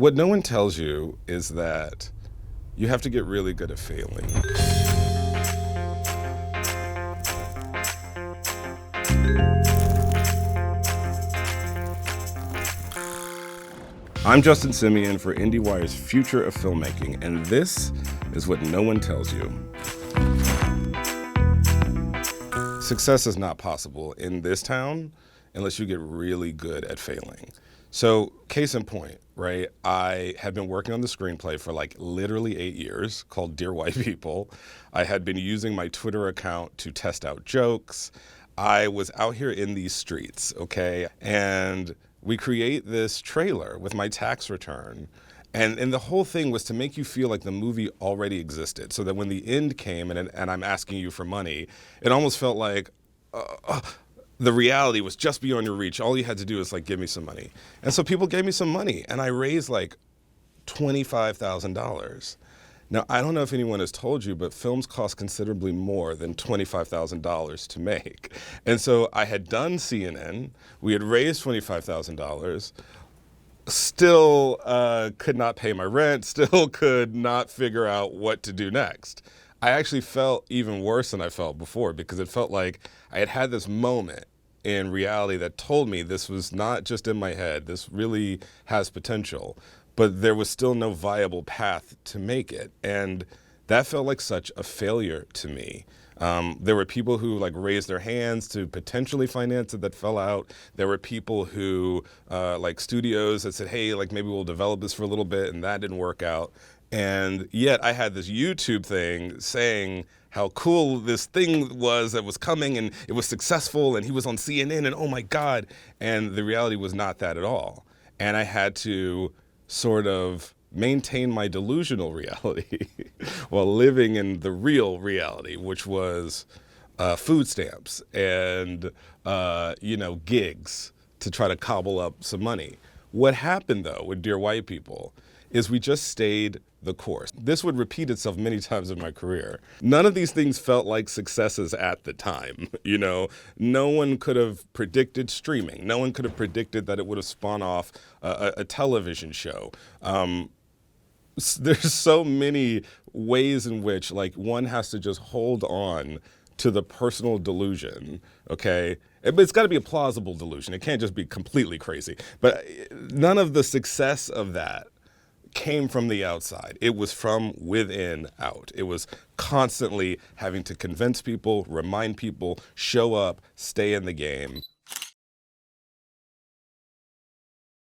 What no one tells you is that you have to get really good at failing. I'm Justin Simien for IndieWire's Future of Filmmaking, and this is what no one tells you. Success is not possible in this town unless you get really good at failing. So, case in point, right? I had been working on the screenplay for like literally 8 years, called Dear White People. I had been using my Twitter account to test out jokes. I was out here in these streets, okay? And we create this trailer with my tax return. And the whole thing was to make you feel like the movie already existed, so that when the end came and I'm asking you for money, it almost felt like the reality was just beyond your reach. All you had to do is like give me some money. And so people gave me some money, and I raised like $25,000. Now, I don't know if anyone has told you, but films cost considerably more than $25,000 to make. And so I had done CNN, we had raised $25,000, still could not pay my rent, still could not figure out what to do next. I actually felt even worse than I felt before, because it felt like I had had this moment in reality that told me this was not just in my head, this really has potential, but there was still no viable path to make it. And that felt like such a failure to me. There were people who like raised their hands to potentially finance it that fell out. There were people who, like studios that said, hey, like maybe we'll develop this for a little bit, and that didn't work out. And yet I had this YouTube thing saying how cool this thing was that was coming, and it was successful, and he was on CNN, and oh my God. And the reality was not that at all. And I had to sort of maintain my delusional reality while living in the real reality, which was food stamps and gigs to try to cobble up some money. What happened though with Dear White People is we just stayed the course. This would repeat itself many times in my career. None of these things felt like successes at the time. No one could have predicted streaming. No one could have predicted that it would have spun off a television show. There's so many ways in which like one has to just hold on to the personal delusion, okay? It's got to be a plausible delusion. It can't just be completely crazy. But none of the success of that came from the outside. It was from within out. It was constantly having to convince people, remind people, show up, stay in the game.